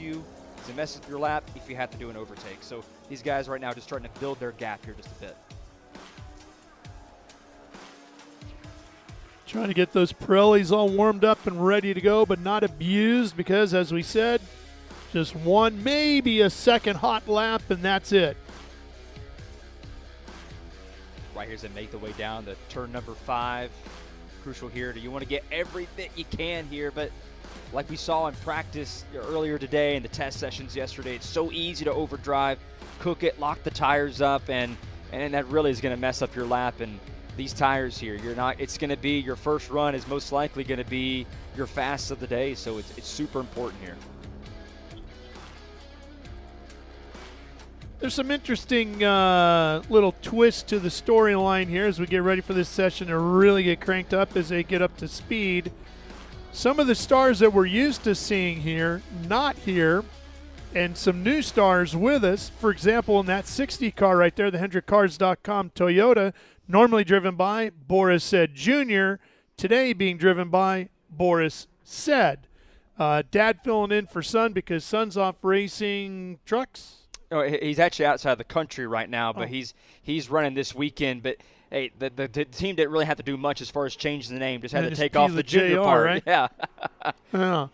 you, does it mess up your lap if you have to do an overtake. So these guys right now are just starting to build their gap here just a bit. Trying to get those Pirellis all warmed up and ready to go, but not abused because, as we said, just one, maybe a second hot lap, and that's it. Right here as they make the way down to turn number 5. Crucial here. Do you want to get everything you can here? But like we saw in practice earlier today and the test sessions yesterday, it's so easy to overdrive, cook it, lock the tires up, and that really is going to mess up your lap. And these tires here, it's going to be your first run is most likely going to be your fastest of the day. So it's super important here. There's some interesting little twist to the storyline here as we get ready for this session to really get cranked up as they get up to speed. Some of the stars that we're used to seeing here, not here, and some new stars with us. For example, in that 60 car right there, the HendrickCars.com Toyota, normally driven by Boris Said Jr., today being driven by Boris Said. Dad filling in for son because son's off racing trucks. Oh, he's actually outside the country right now, but he's running this weekend. But hey, the team didn't really have to do much as far as changing the name. Just had to take off the junior part. Right? Yeah. Yeah.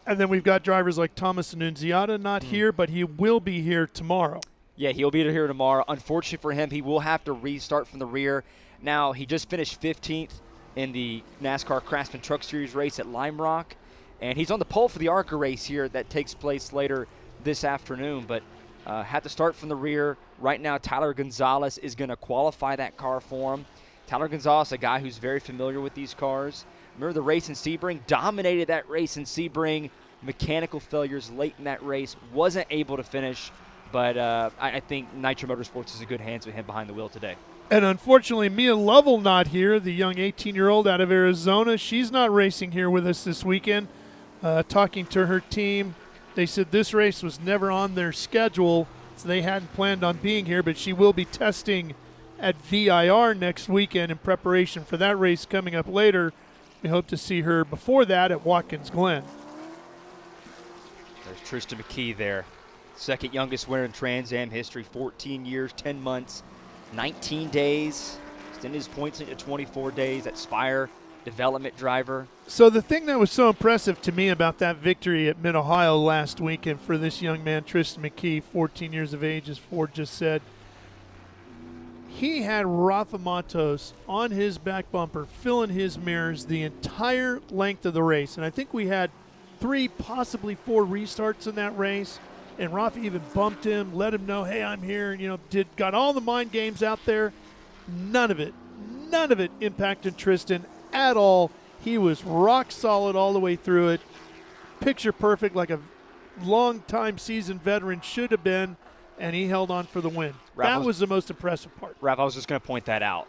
And then we've got drivers like Thomas Annunziata not here, but he will be here tomorrow. Yeah, he'll be here tomorrow. Unfortunately for him, he will have to restart from the rear. Now, he just finished 15th in the NASCAR Craftsman Truck Series race at Lime Rock, and he's on the pole for the ARCA race here that takes place later this afternoon, but had to start from the rear. Right now, Tyler Gonzalez is going to qualify that car for him. Tyler Gonzalez, a guy who's very familiar with these cars. Remember the race in Sebring? Dominated that race in Sebring. Mechanical failures late in that race. Wasn't able to finish, but I think Nitro Motorsports is in good hands with him behind the wheel today. And unfortunately, Mia Lovell not here, the young 18-year-old out of Arizona. She's not racing here with us this weekend. Talking to her team, they said this race was never on their schedule, so they hadn't planned on being here, but she will be testing at VIR next weekend in preparation for that race coming up later. We hope to see her before that at Watkins Glen. There's Tristan McKee there. Second youngest winner in Trans Am history, 14 years, 10 months, 19 days. Extended his points into 24 days at Spire. Development driver. So the thing that was so impressive to me about that victory at Mid-Ohio last weekend for this young man, Tristan McKee, 14 years of age, as Ford just said, he had Rafa Matos on his back bumper, filling his mirrors the entire length of the race. And I think we had 3, possibly 4 restarts in that race. And Rafa even bumped him, let him know, hey, I'm here, and got all the mind games out there. None of it impacted Tristan at all. He was rock solid all the way through it. Picture perfect, like a long-time seasoned veteran should have been, and he held on for the win. That was the most impressive part. Raph, I was just going to point that out.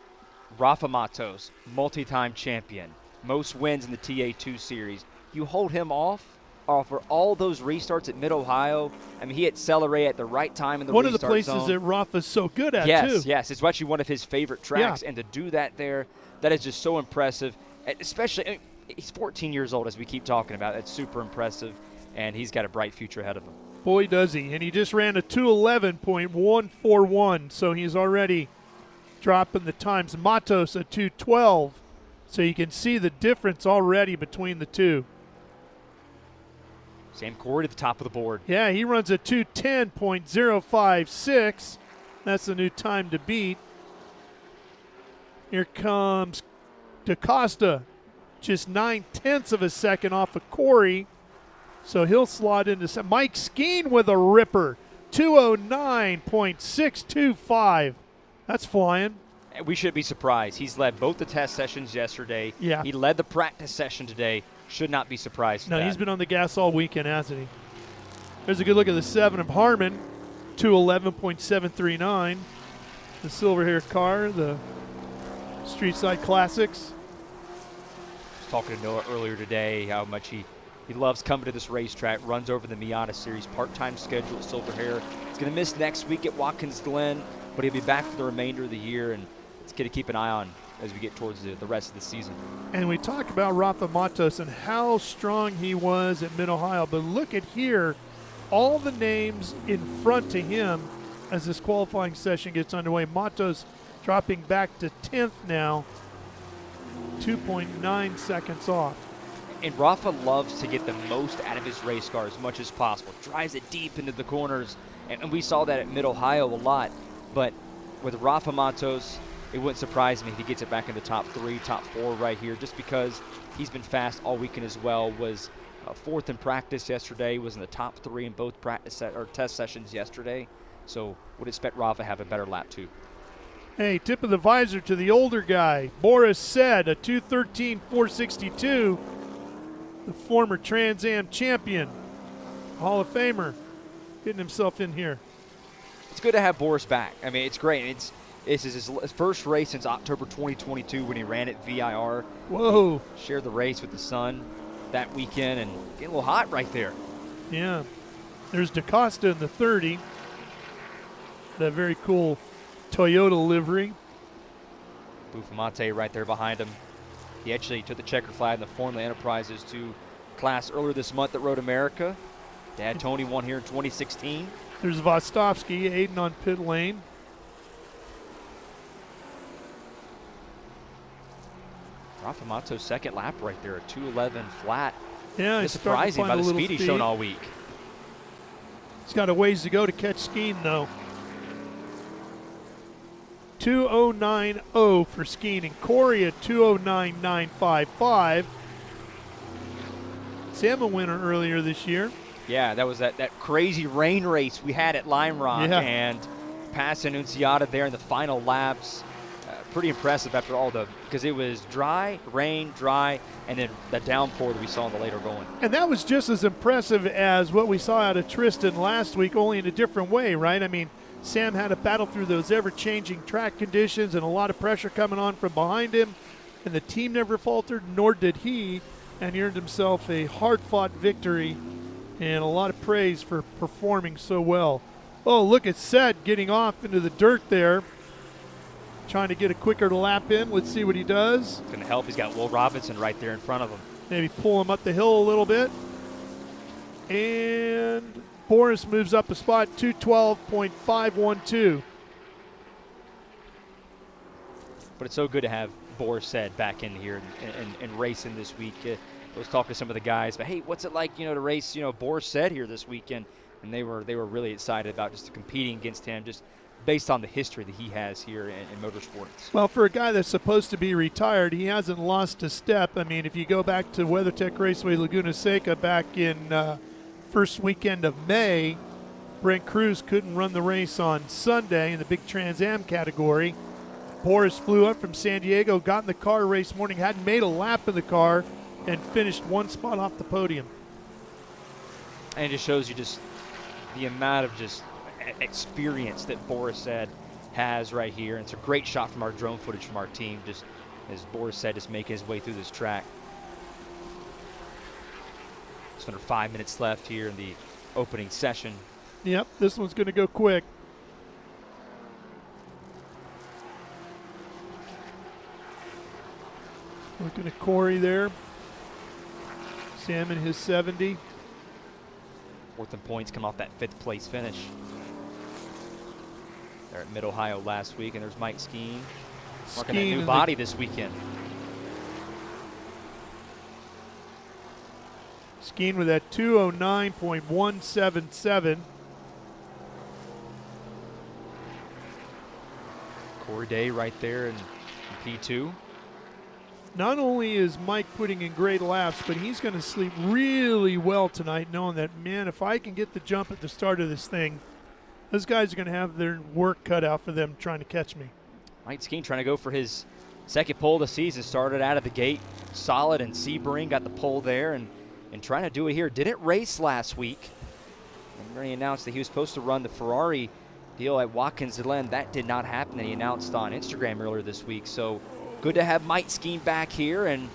Rafa Matos, multi-time champion, most wins in the TA2 Series. You hold him off for all those restarts at Mid-Ohio. I mean, he accelerated at the right time in the restart zone. One of the places that Rafa's so good at, too. Yes, it's actually one of his favorite tracks, and to do that there, that is just so impressive. Especially, he's 14 years old, as we keep talking about. That's super impressive, and he's got a bright future ahead of him. Boy, does he. And he just ran a 2:11.141, so he's already dropping the times. Matos a 2:12, so you can see the difference already between the two. Sam Corey at the top of the board. Yeah, he runs a 2:10.056. That's the new time to beat. Here comes DaCosta, just 9/10 of a second off of Corey. So he'll slot into Mike Skeen with a ripper, 2:09.625. That's flying. We should be surprised. He's led both the test sessions yesterday. Yeah. He led the practice session today. Should not be surprised. No, he's been on the gas all weekend, hasn't he? There's a good look at the 7 of Harmon, 2:11.739. The silver hair car, the Street Side Classics. I was talking to Noah earlier today how much he loves coming to this racetrack, runs over the Miata Series, part-time schedule at Silver Hair. He's going to miss next week at Watkins Glen, but he'll be back for the remainder of the year, and it's going to keep an eye on as we get towards the rest of the season. And we talk about Rafa Matos and how strong he was at Mid-Ohio, but look at here, all the names in front to him as this qualifying session gets underway. Matos dropping back to 10th now, 2.9 seconds off. And Rafa loves to get the most out of his race car as much as possible. Drives it deep into the corners, and we saw that at Mid-Ohio a lot. But with Rafa Matos, it wouldn't surprise me if he gets it back in the top 3, top 4 right here, just because he's been fast all weekend as well. Was 4th in practice yesterday, was in the top 3 in both practice or test sessions yesterday. So would expect Rafa to have a better lap too. Hey, tip of the visor to the older guy. Boris said a 2:13.462. The former Trans Am champion, Hall of Famer, getting himself in here. It's good to have Boris back. I mean, it's great. This is his first race since October 2022 when he ran at VIR. Whoa. He shared the race with the son that weekend and getting a little hot right there. Yeah. There's DaCosta in the 30. That very cool Toyota livery. Buffamante right there behind him. He actually took the checker flag in the Formula Enterprises 2 class earlier this month at Road America. Dad Tony won here in 2016. There's Vostovsky, Aiden on pit lane. Rafa Mato's second lap right there, a 2:11 flat. Yeah, it's surprising by the speed he's shown all week. He's got a ways to go to catch Skeen, though. 2:09.0 for Skeen, and Corey at 2:09.955. Sam a winner earlier this year. Yeah, that was that crazy rain race we had at Lime Rock, and passing Annunziata there in the final laps. Pretty impressive after all because it was dry, rain, dry, and then the downpour that we saw in the later going. And that was just as impressive as what we saw out of Tristan last week, only in a different way, right? I mean, Sam had to battle through those ever-changing track conditions and a lot of pressure coming on from behind him, and the team never faltered, nor did he, and he earned himself a hard-fought victory and a lot of praise for performing so well. Oh, look at Seth getting off into the dirt there, trying to get a quicker lap in. Let's see what he does. It's going to help. He's got Will Robinson right there in front of him. Maybe pull him up the hill a little bit. And Boris moves up a spot, 2:12.512. But it's so good to have Boris said back in here and racing this week. I was talking to some of the guys, but hey, what's it like, to race, Boris said here this weekend? And they were really excited about just competing against him, just based on the history that he has here in motorsports. Well, for a guy that's supposed to be retired, he hasn't lost a step. I mean, if you go back to WeatherTech Raceway Laguna Seca back in first weekend of May, Brent Cruz couldn't run the race on Sunday in the big Trans Am category. Boris flew up from San Diego, got in the car race morning, hadn't made a lap in the car, and finished one spot off the podium. And it just shows you just the amount of just experience that Boris said has right here. And it's a great shot from our drone footage from our team, just as Boris said, just making his way through this track. Just under 5 minutes left here in the opening session. Yep, this one's going to go quick. Looking at Corey there. Sam in his 70. Fourth in points come off that 5th place finish. They're at Mid-Ohio last week, and there's Mike Skeen marking a new body this weekend. Skeen with that 2:09.177. Corey Day right there in P2. Not only is Mike putting in great laps, but he's going to sleep really well tonight, knowing that, man, if I can get the jump at the start of this thing, those guys are going to have their work cut out for them trying to catch me. Mike Skeen trying to go for his second pole of the season. Started out of the gate solid, and Sebring got the pole there and trying to do it here. Didn't race last week. And he announced that he was supposed to run the Ferrari deal at Watkins Glen. That did not happen, and he announced on Instagram earlier this week. So good to have Mike Skeen back here and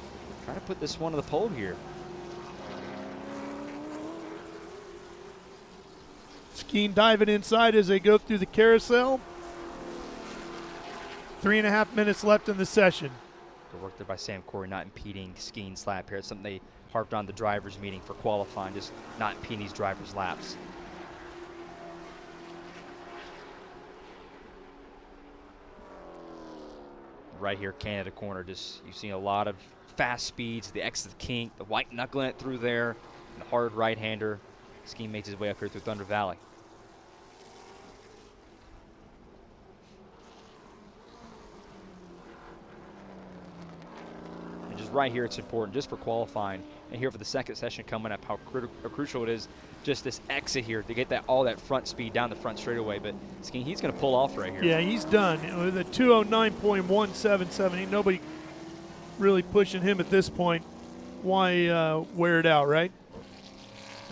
try to put this one to the pole here. Skeen diving inside as they go through the carousel. 3.5 minutes left in the session. Good work there by Sam Corey, not impeding skiing slap here. It's something they harped on the drivers' meeting for qualifying, just not impeding these drivers' laps. Right here, Canada corner, just you've seen a lot of fast speeds, the X of the kink, the white knuckling it through there, and the hard right-hander. Skiing makes his way up here through Thunder Valley. And just right here, it's important, just for qualifying, and here for the second session coming up, how crucial it is, just this exit here to get that all that front speed down the front straightaway. But skiing, he's going to pull off right here. Yeah, he's done. With a 209.177, ain't nobody really pushing him at this point. Why wear it out, right?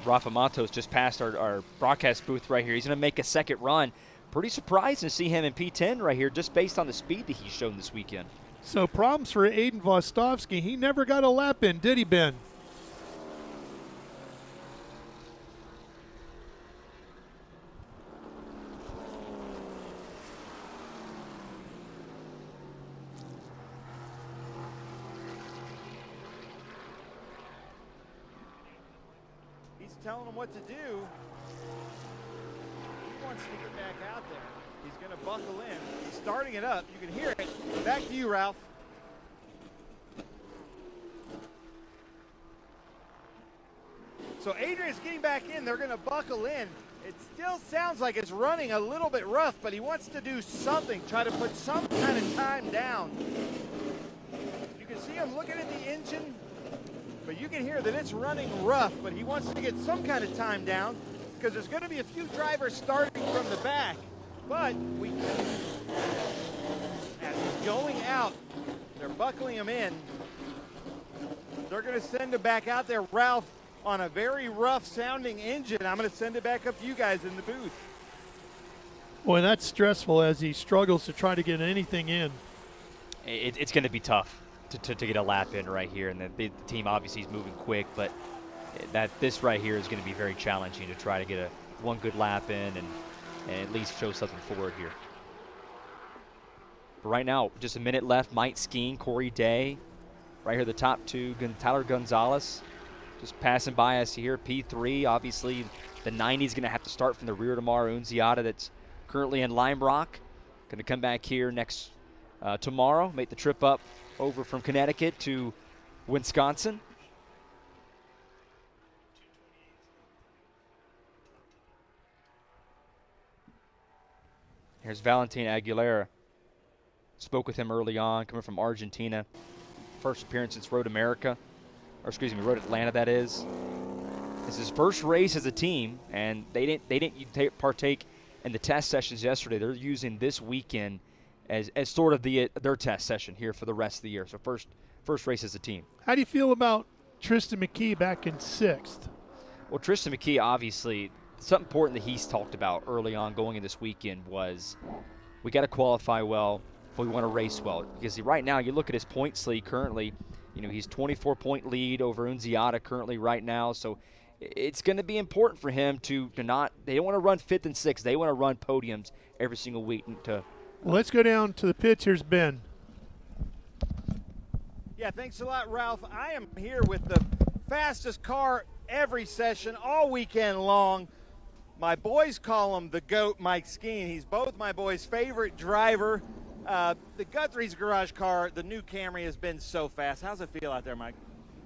Rafa Matos just passed our broadcast booth right here. He's going to make a second run. Pretty surprised to see him in P10 right here, just based on the speed that he's shown this weekend. So problems for Aiden Vostovsky. He never got a lap in, did he, Ben? Telling him what to do. He wants to get back out there. He's going to buckle in. He's starting it up. You can hear it. Back to you, Ralph. So Adrian's getting back in. They're going to buckle in. It still sounds like it's running a little bit rough, but he wants to do something, try to put some kind of time down. You can see him looking at the engine. But you can hear that it's running rough, but he wants to get some kind of time down because there's going to be a few drivers starting from the back. But as he's going out, they're buckling him in. They're going to send him back out there, Ralph, on a very rough sounding engine. I'm going to send it back up to you guys in the booth. Boy, that's stressful as he struggles to try to get anything in. It's going to be tough to get a lap in right here, and the team obviously is moving quick, but this right here is going to be very challenging to try to get one good lap in and at least show something forward here. But right now, just a minute left. Mike Skeen, Corey Day, right here the top two. Tyler Gonzalez just passing by us here. P3, obviously the 90 is going to have to start from the rear tomorrow. Unziata, that's currently in Lime Rock, going to come back here tomorrow, make the trip up over from Connecticut to Wisconsin. Here's Valentin Aguilera. Spoke with him early on, coming from Argentina. First appearance since Road Atlanta, that is. It's his first race as a team, and they didn't partake in the test sessions yesterday. They're using this weekend as sort of their test session here for the rest of the year. So first race as a team. How do you feel about Tristan McKee back in 6th? Well, Tristan McKee, obviously, something important that he's talked about early on going in this weekend was we got to qualify well, but we want to race well. Because right now, you look at his points lead currently, he's 24-point lead over Unziata currently right now. So it's going to be important for him to not – they don't want to run 5th and 6th. They want to run podiums every single week to – Well, let's go down to the pits. Here's Ben. Yeah, thanks a lot, Ralph. I am here with the fastest car every session all weekend long. My boys call him the GOAT, Mike Skeen. He's both my boys' favorite driver. The Guthrie's garage car, the new Camry, has been so fast. How's it feel out there, Mike?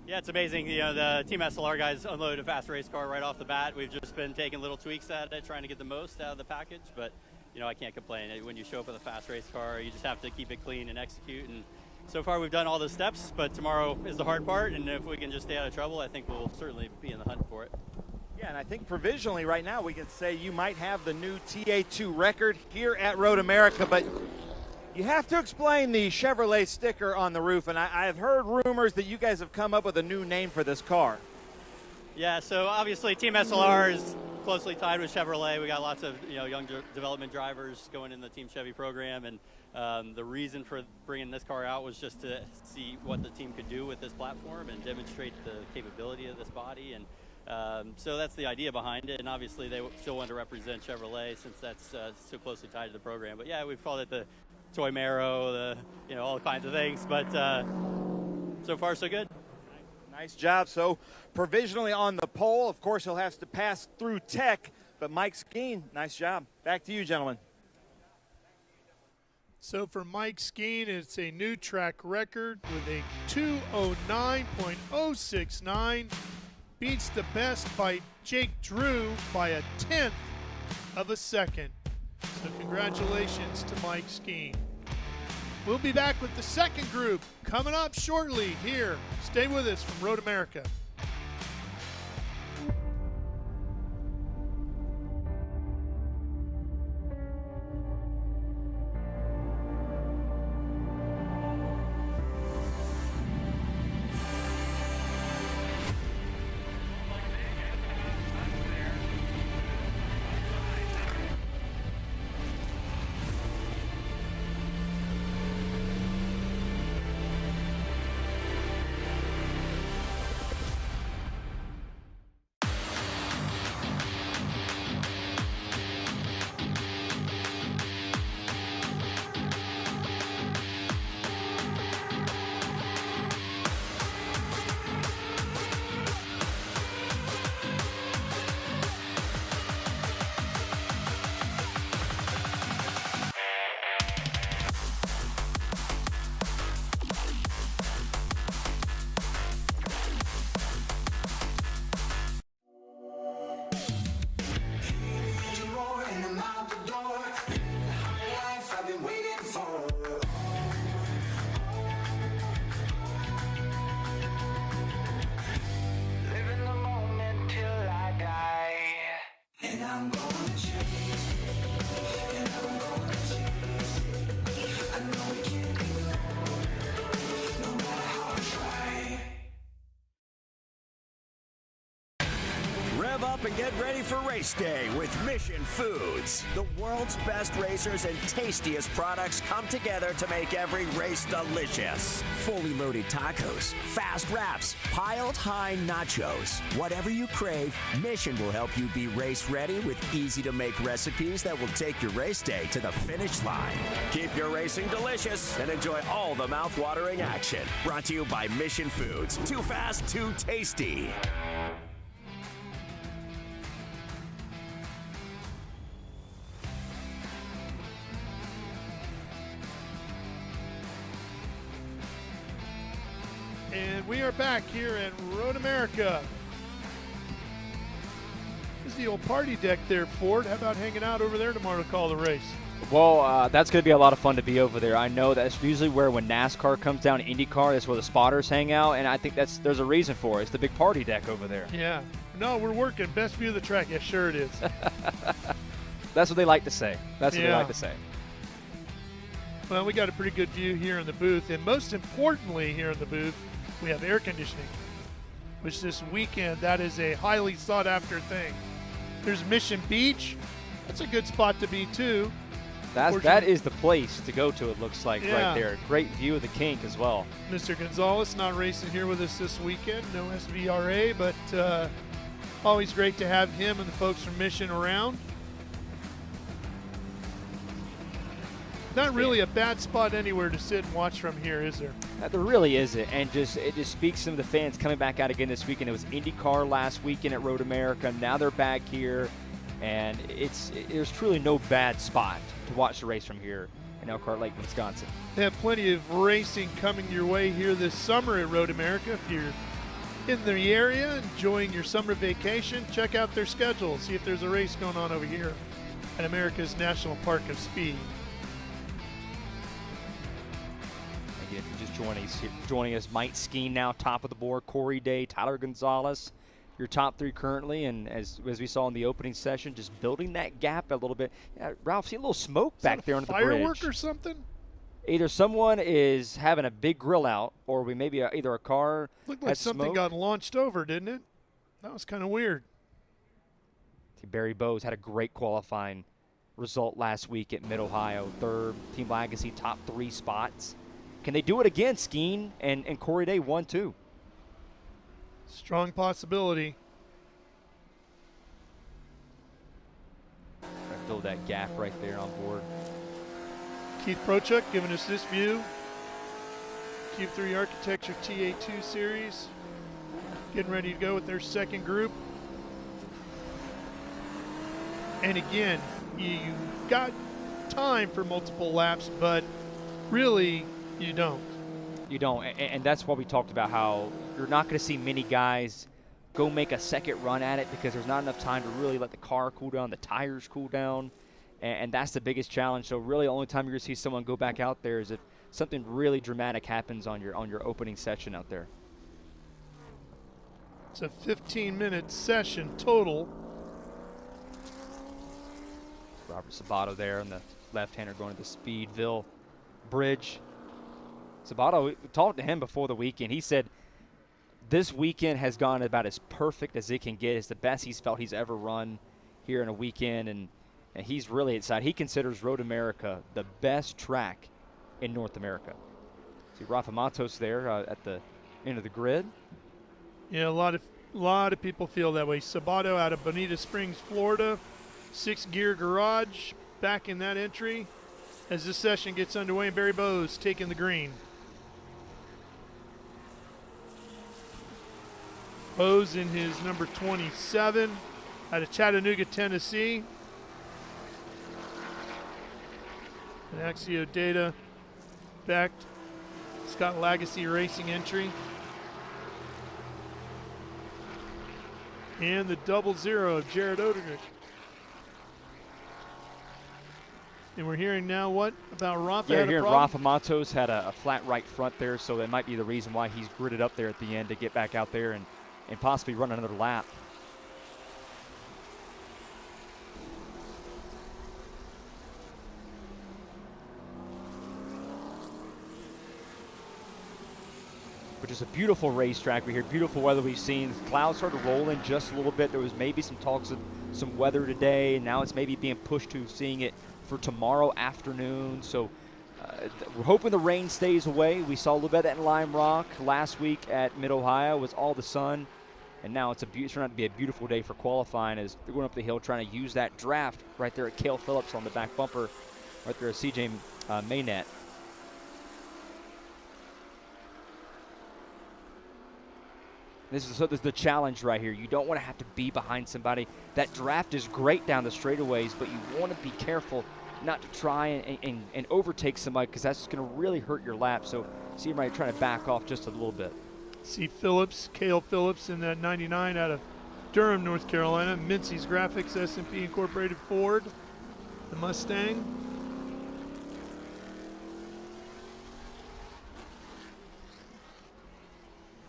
Yeah, it's amazing. The Team SLR guys unloaded a fast race car right off the bat. We've just been taking little tweaks at it, trying to get the most out of the package, but I can't complain. When you show up with a fast race car, you just have to keep it clean and execute. And so far, we've done all the steps, but tomorrow is the hard part. And if we can just stay out of trouble, I think we'll certainly be in the hunt for it. Yeah, and I think provisionally right now we can say you might have the new TA2 record here at Road America, but you have to explain the Chevrolet sticker on the roof. And I have heard rumors that you guys have come up with a new name for this car. Yeah, so obviously Team SLR is closely tied with Chevrolet. We got lots of young development drivers going in the Team Chevy program, and the reason for bringing this car out was just to see what the team could do with this platform and demonstrate the capability of this body. And so that's the idea behind it. And obviously they still want to represent Chevrolet since that's so closely tied to the program. But yeah, we've called it the toy marrow, all kinds of things. But so far, so good. Nice job. So provisionally on the pole. Of course, he'll have to pass through tech, but Mike Skeen, nice job. Back to you, gentlemen. So for Mike Skeen, it's a new track record with a 209.069. Beats the best by Jake Drew by a 1/10 of a second. So congratulations to Mike Skeen. We'll be back with the second group coming up shortly here. Stay with us from Road America. Up and get ready for race day with Mission Foods. The world's best racers and tastiest products come together to make every race delicious. Fully loaded tacos, fast wraps, piled high nachos. Whatever you crave, Mission will help you be race ready with easy to make recipes that will take your race day to the finish line. Keep your racing delicious and enjoy all the mouth-watering action. Brought to you by Mission Foods. Too fast, too tasty. And we are back here at Road America. This is the old party deck there, Ford. How about hanging out over there tomorrow to call the race? Well, that's going to be a lot of fun to be over there. I know that's usually where when NASCAR comes down, IndyCar, that's where the spotters hang out, and I think there's a reason for it. It's the big party deck over there. Yeah. No, we're working. Best view of the track. Yeah, sure it is. That's what they like to say. That's what they like to say. Well, we got a pretty good view here in the booth, and most importantly here in the booth, we have air conditioning, which this weekend, that is a highly sought after thing. There's Mission Beach. That's a good spot to be too. That is the place to go to, it looks like, right there. Great view of the kink as well. Mr. Gonzalez not racing here with us this weekend. No SVRA, but always great to have him and the folks from Mission around. Not really a bad spot anywhere to sit and watch from here, is there? There really isn't, and it just speaks to the fans coming back out again this weekend. It was IndyCar last weekend at Road America. Now they're back here, and there's truly no bad spot to watch the race from here in Elkhart Lake, Wisconsin. They have plenty of racing coming your way here this summer at Road America. If you're in the area enjoying your summer vacation, check out their schedule. See if there's a race going on over here at America's National Park of Speed. Again, if you're just joining us, Mike Skeen now top of the board, Corey Day, Tyler Gonzalez, your top three currently, and as we saw in the opening session, just building that gap a little bit. Ralph, see a little smoke back there under the bridge. Firework or something? Either someone is having a big grill out, or we maybe either a car looked like something got launched over, didn't it? That was kind of weird. Barry Bowes had a great qualifying result last week at Mid-Ohio. Third, Team Legacy top 3 spots. Can they do it again? Skeen and Corey Day 1-2. Strong possibility. Build that gap right there on board. Keith Prochuk giving us this view. Q3 Architecture TA2 Series. Getting ready to go with their second group. And again, you've got time for multiple laps, but really you don't. You don't, and that's why we talked about how you're not going to see many guys go make a second run at it because there's not enough time to really let the car cool down, the tires cool down, and that's the biggest challenge. So really the only time you're going to see someone go back out there is if something really dramatic happens on your opening session out there. It's a 15-minute session total. Robert Sabato there on the left-hander going to the Speedville Bridge. Sabato, we talked to him before the weekend. He said this weekend has gone about as perfect as it can get. It's the best he's felt he's ever run here in a weekend, and he's really excited. He considers Road America the best track in North America. See Rafa Matos there at the end of the grid. Yeah, a lot of people feel that way. Sabato out of Bonita Springs, Florida, 6-gear garage, back in that entry as this session gets underway. And Barry Bowes taking the green. Bowes in his number 27 out of Chattanooga, Tennessee. An Axio Data backed Scott Legacy Racing entry. And the 00 of Jared Oderick. And we're hearing now what about Rafa? Yeah, hearing Rafa Matos had a flat right front there, so that might be the reason why he's gridded up there at the end to get back out there and possibly run another lap. Which is a beautiful racetrack. We hear beautiful weather we've seen. The clouds started rolling just a little bit. There was maybe some talks of some weather today, and now it's maybe being pushed to seeing it for tomorrow afternoon. So we're hoping the rain stays away. We saw a little bit of that in Lime Rock last week at Mid-Ohio. It was all the sun, and now it's turned out to be a beautiful day for qualifying as they're going up the hill trying to use that draft right there at Cale Phillips on the back bumper, right there at CJ Maynette. This is the challenge right here. You don't want to have to be behind somebody. That draft is great down the straightaways, but you want to be careful not to try and overtake somebody because that's going to really hurt your lap. So see him right trying to back off just a little bit. See Phillips, Cale Phillips in that 99 out of Durham, North Carolina. Mincy's Graphics, S&P Incorporated Ford, the Mustang.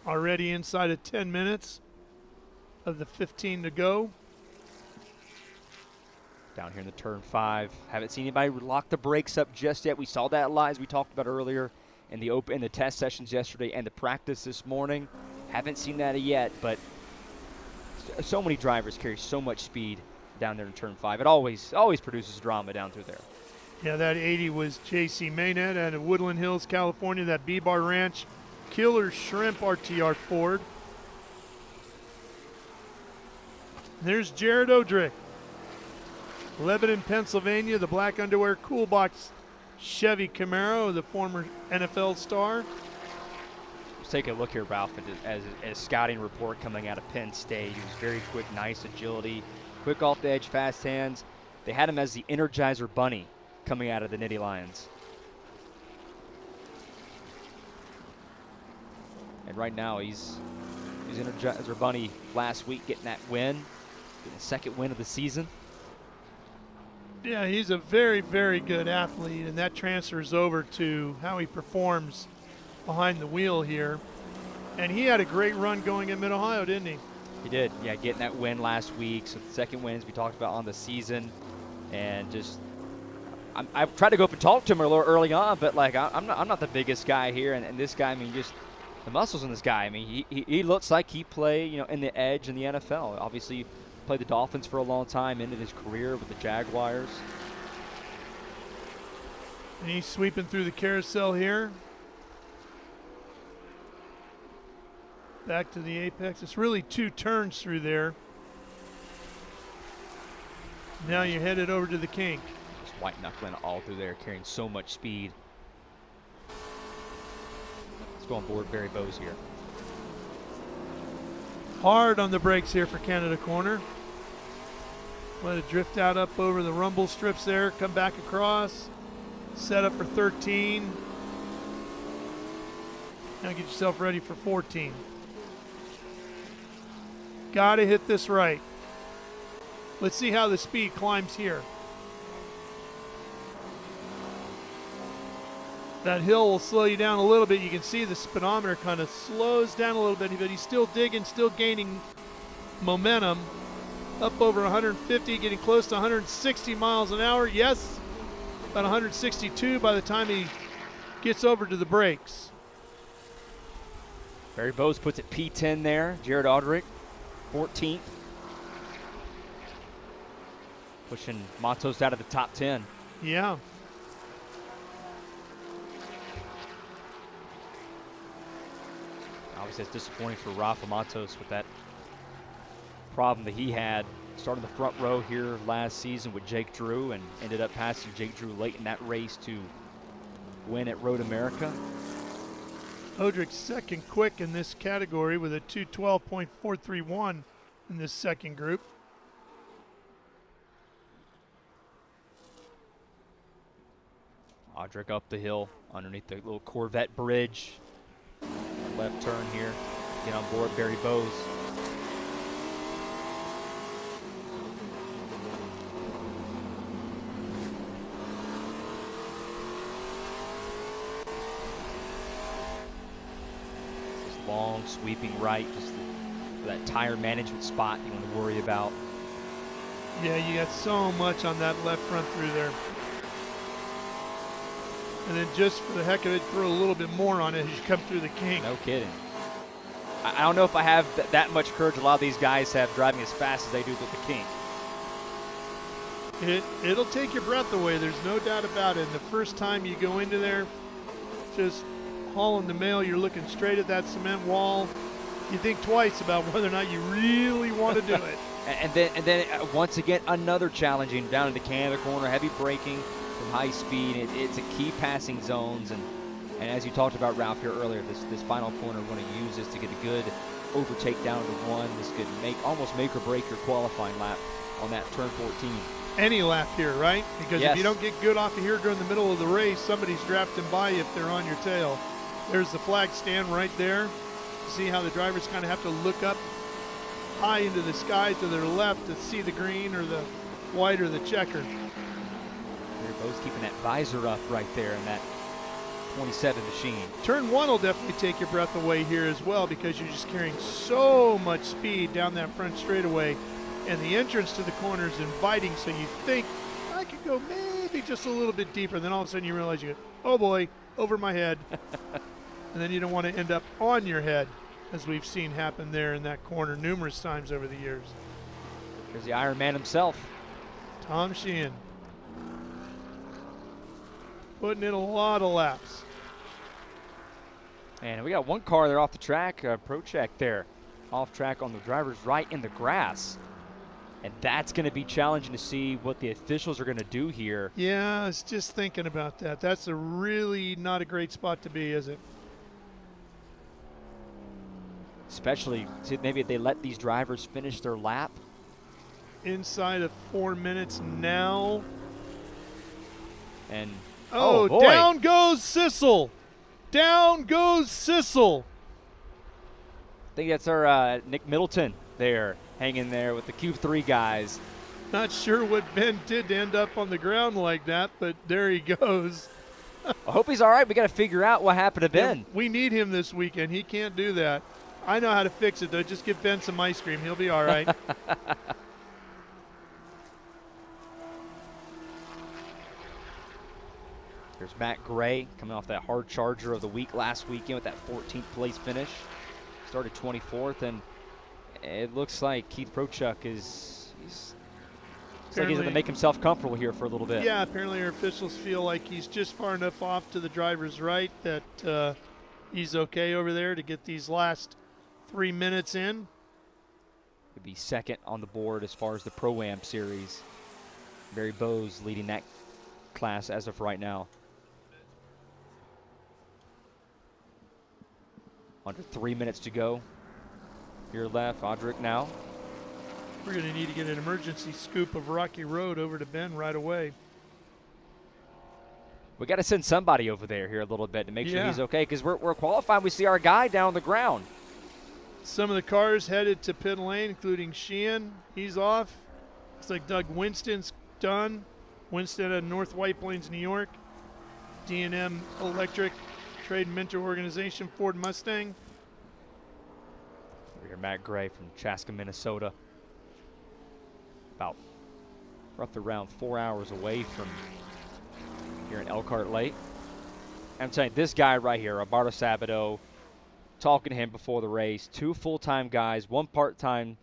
Already inside of 10 minutes of the 15 to go. Down here in the turn 5. Haven't seen anybody lock the brakes up just yet. We saw that live, as we talked about earlier in the test sessions yesterday and the practice this morning. Haven't seen that yet, but so many drivers carry so much speed down there in turn 5. It always produces drama down through there. Yeah, that 80 was J.C. Maynette out of Woodland Hills, California. That B-Bar Ranch Killer Shrimp RTR Ford. There's Jared Odrick. Lebanon, Pennsylvania, the black underwear cool box Chevy Camaro, the former NFL star. Let's take a look here, Ralph, at a scouting report coming out of Penn State. He was very quick, nice agility, quick off the edge, fast hands. They had him as the Energizer Bunny coming out of the Nittany Lions. And right now he's Energizer Bunny last week, getting that win, getting the second win of the season. Yeah, he's a very, very good athlete, and that transfers over to how he performs behind the wheel here. And he had a great run going at Mid-Ohio, didn't he? He did, yeah, getting that win last week. So the second win, as we talked about on the season, and just I tried to go up and talk to him a little early on, but like I'm not the biggest guy here, and this guy, I mean, just the muscles in this guy. I mean, he looks like he played, in the edge in the NFL. Obviously, played the Dolphins for a long time, ended his career with the Jaguars. And he's sweeping through the carousel here. Back to the apex. It's really 2 turns through there. Now you're headed over to the kink. Just white knuckling all through there, carrying so much speed. Let's go on board Barry Bowes here. Hard on the brakes here for Canada Corner. Let it drift out up over the rumble strips there, come back across, set up for 13. Now get yourself ready for 14. Gotta hit this right. Let's see how the speed climbs here. That hill will slow you down a little bit. You can see the speedometer kind of slows down a little bit, but he's still digging, still gaining momentum. Up over 150, getting close to 160 miles an hour. Yes, about 162 by the time he gets over to the brakes. Barry Bowes puts it P10 there. Jared Audrick, 14th. Pushing Matos out of the top 10. Yeah. Obviously, it's disappointing for Rafa Matos with that problem that he had starting the front row here last season with Jake Drew, and ended up passing Jake Drew late in that race to win at Road America. Audrick second quick in this category with a 2:12.431 in this second group. Audrick up the hill underneath the little Corvette bridge. Left turn here. Get on board Barry Bowes. This long sweeping right, just for that tire management spot you want to worry about. Yeah, you got so much on that left front through there. And then just for the heck of it, throw a little bit more on it as you come through the kink. No kidding. I don't know if I have that much courage a lot of these guys have driving as fast as they do with the kink. It'll take your breath away. There's no doubt about it. And the first time you go into there, just hauling the mail, you're looking straight at that cement wall. You think twice about whether or not you really want to do it. And then once again, another challenging down into Canada Corner, heavy braking from high speed. It's a key passing zones, and as you talked about, Ralph, here earlier, this final corner, we're going to use this to get a good overtake down to one. This could almost make or break your qualifying lap on that turn 14. Any lap here, right? Because yes. If you don't get good off of here during the middle of the race, somebody's drafting by you if they're on your tail. There's the flag stand right there. See how the drivers kind of have to look up high into the sky to their left to see the green or the white or the checker. They're both keeping that visor up right there in that 27 machine. Turn one will definitely take your breath away here as well, because you're just carrying so much speed down that front straightaway, and the entrance to the corner is inviting, so you think I could go maybe just a little bit deeper, and then all of a sudden you realize you go, oh boy, over my head. And then you don't want to end up on your head, as we've seen happen there in that corner numerous times over the years. There's the Iron Man himself. Tom Sheehan. Putting in a lot of laps. And we got one car there off the track, Procheck there, off track on the driver's right in the grass. And that's going to be challenging to see what the officials are going to do here. Yeah, I was just thinking about that. That's a really not a great spot to be, is it? Especially, maybe if they let these drivers finish their lap. Inside of 4 minutes now. And oh boy. Down goes Sissel. Down goes Sissel. I think that's our Nick Middleton there, hanging there with the Q3 guys. Not sure what Ben did to end up on the ground like that, but there he goes. I hope he's all right. We got to figure out what happened to Ben. Yeah, we need him this weekend. He can't do that. I know how to fix it, though. Just give Ben some ice cream. He'll be all right. There's Matt Gray coming off that hard charger of the week last weekend with that 14th place finish. Started 24th, and it looks like Keith Prochuk he's going to make himself comfortable here for a little bit. Yeah, apparently our officials feel like he's just far enough off to the driver's right that he's okay over there to get these last 3 minutes in. He'd be second on the board as far as the Pro-Am series. Barry Bowes leading that class as of right now. Under 3 minutes to go. Here left, Audric now. We're going to need to get an emergency scoop of Rocky Road over to Ben right away. We got to send somebody over there here a little bit to make sure Yeah. he's okay, because we're qualified. We see our guy down on the ground. Some of the cars headed to pit lane, including Sheehan. He's off. Looks like Doug Winston's done. Winston at North White Plains, New York. D&M Electric Trade Mentor Organization Ford Mustang. We hear Matt Gray from Chaska, Minnesota. About roughly around 4 hours away from here in Elkhart Lake. I'm telling you, this guy right here, Roberto Sabato, talking to him before the race, 2 full-time guys, 1 part-time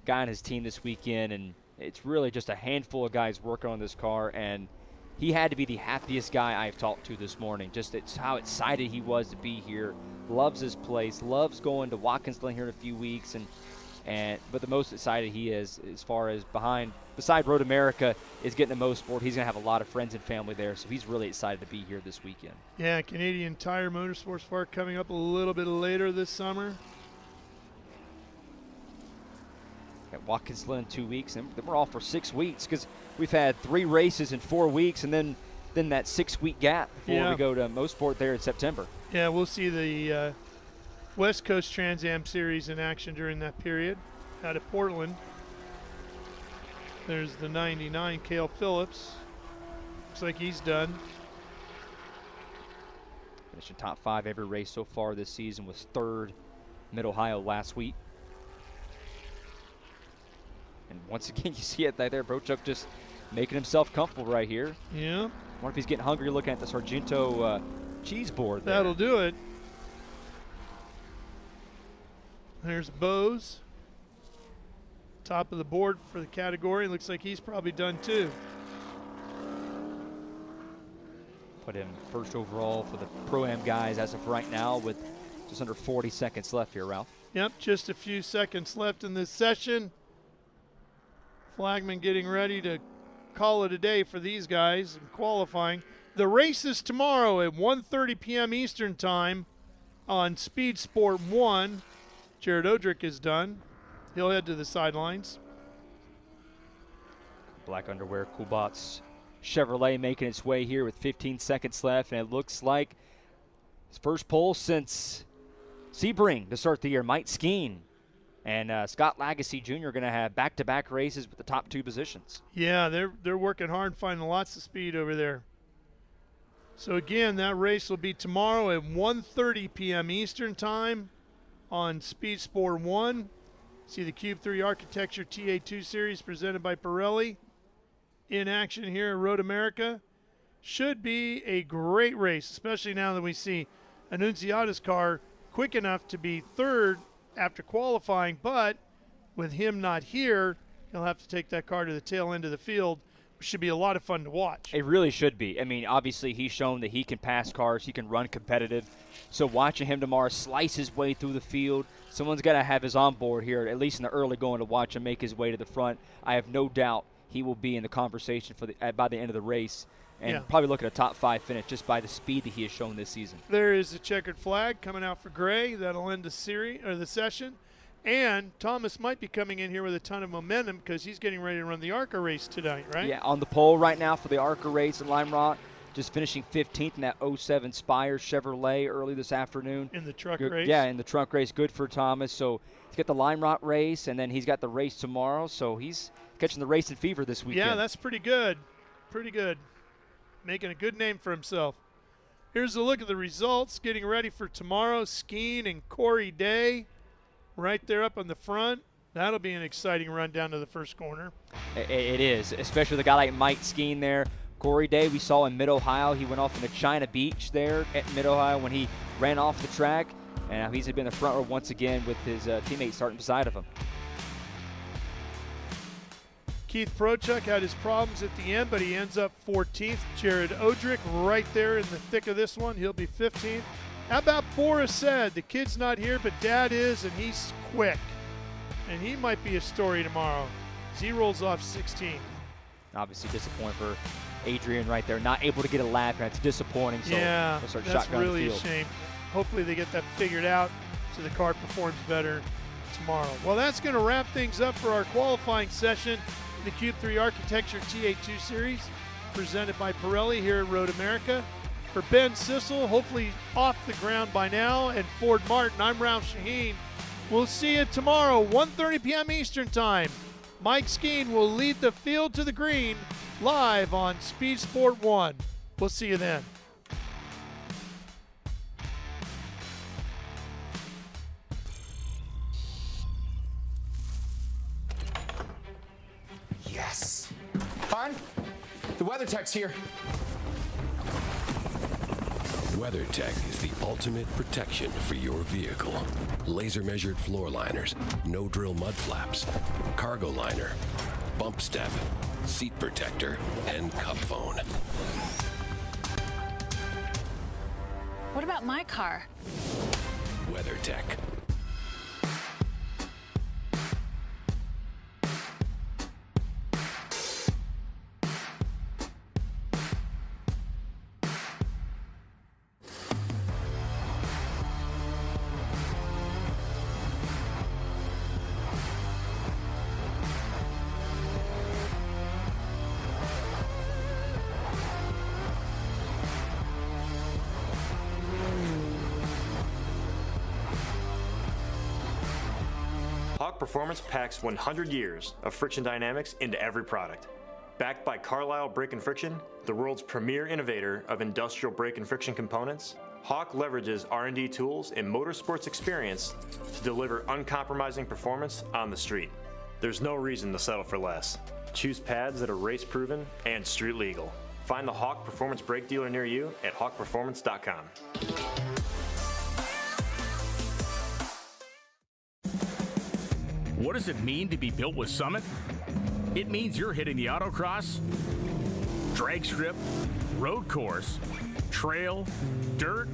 guy on his team this weekend, and it's really just a handful of guys working on this car, and he had to be the happiest guy I've talked to this morning. Just it's how excited he was to be here, loves his place, loves going to Watkins Glen here in a few weeks, but the most excited he is as far as beside Road America is getting the Motorsport. He's going to have a lot of friends and family there, so he's really excited to be here this weekend. Yeah, Canadian Tire Motorsports Park coming up a little bit later this summer. At Watkins Glen in 2 weeks, and then we're off for 6 weeks because we've had 3 races in 4 weeks, and then that 6-week gap before we go to Motorsport there in September. Yeah, we'll see the West Coast Trans Am Series in action during that period out of Portland. There's the 99 Cale Phillips. Looks like he's done. Finishing top 5 every race so far this season, was 3rd Mid-Ohio last week. And once again, you see it right there, Brochuk just making himself comfortable right here. Yeah. I wonder if he's getting hungry looking at the Sargento cheese board there. That'll do it. There's Bose. Top of the board for the category. Looks like he's probably done too. Put him first overall for the Pro-Am guys as of right now with just under 40 seconds left here, Ralph. Yep, just a few seconds left in this session. Flagman getting ready to call it a day for these guys in qualifying. The race is tomorrow at 1:30 p.m. Eastern Time on Speed Sport 1. Jared Odrick is done. He'll head to the sidelines. Black underwear, Kubat's Chevrolet making its way here with 15 seconds left, and it looks like his first pole since Sebring to start the year. Mike Skeen and Scott Lagasse Jr. are going to have back-to-back races with the top 2 positions. Yeah, they're working hard, finding lots of speed over there. So again, that race will be tomorrow at 1:30 p.m. Eastern Time on Speed Sport 1. See the Cube 3 Architecture TA2 Series presented by Pirelli in action here at Road America. Should be a great race, especially now that we see Annunziata's car quick enough to be 3rd after qualifying, but with him not here, he'll have to take that car to the tail end of the field, which should be a lot of fun to watch. It really should be. I mean, obviously he's shown that he can pass cars, he can run competitive. So watching him tomorrow slice his way through the field, someone's got to have his on board here, at least in the early going, to watch him make his way to the front. I have no doubt he will be in the conversation for by the end of the race, and probably look at a top 5 finish just by the speed that he has shown this season. There is a checkered flag coming out for Gray. That'll end the series or the session. And Thomas might be coming in here with a ton of momentum because he's getting ready to run the ARCA race tonight, right? Yeah, on the pole right now for the ARCA race in Lime Rock, just finishing 15th in that 07 Spire Chevrolet early this afternoon. In the truck Good, race? Yeah, in the truck race. Good for Thomas. So he's got the Lime Rock race, and then he's got the race tomorrow. So he's catching the racing fever this weekend. Yeah, that's pretty good. Pretty good. Making a good name for himself. Here's a look at the results. Getting ready for tomorrow. Skeen and Corey Day right there up on the front. That'll be an exciting run down to the first corner. It is, especially with a guy like Mike Skeen there. Corey Day, we saw in Mid-Ohio. He went off into China Beach there at Mid-Ohio when he ran off the track. And he's been in the front row once again with his teammate starting beside of him. Keith Prochuk had his problems at the end, but he ends up 14th. Jared Odrick right there in the thick of this one. He'll be 15th. How about Boris said, the kid's not here, but Dad is, and he's quick. And he might be a story tomorrow as he rolls off 16th. Obviously disappointing for Adrian right there, not able to get a lap. That's disappointing. So yeah, we'll start that's shotgunning really the a field. shame. Hopefully they get that figured out so the car performs better tomorrow. Well, that's going to wrap things up for our qualifying session in the Cube 3 Architecture TA2 Series presented by Pirelli here at Road America. For Ben Sissel, hopefully off the ground by now, and Ford Martin, I'm Ralph Shaheen. We'll see you tomorrow, 1:30 p.m. Eastern Time. Mike Skeen will lead the field to the green live on Speed Sport 1. We'll see you then. Yes. Hon, the weather tech's here. WeatherTech is the ultimate protection for your vehicle. Laser measured floor liners, no drill mud flaps, cargo liner, bump step, seat protector, and cup phone. What about my car? WeatherTech. Hawk Performance packs 100 years of friction dynamics into every product. Backed by Carlisle Brake and Friction, the world's premier innovator of industrial brake and friction components, Hawk leverages R&D tools and motorsports experience to deliver uncompromising performance on the street. There's no reason to settle for less. Choose pads that are race-proven and street legal. Find the Hawk Performance brake dealer near you at hawkperformance.com. What does it mean to be built with Summit? It means you're hitting the autocross, drag strip, road course, trail, dirt,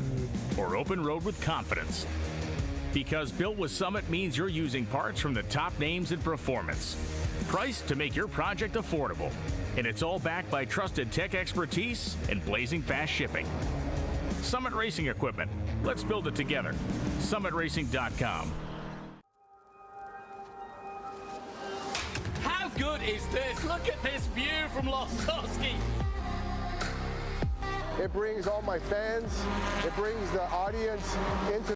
or open road with confidence. Because built with Summit means you're using parts from the top names in performance, priced to make your project affordable. And it's all backed by trusted tech expertise and blazing fast shipping. Summit Racing Equipment. Let's build it together. SummitRacing.com. How good is this? Look at this view from Losowski. It brings all my fans, it brings the audience into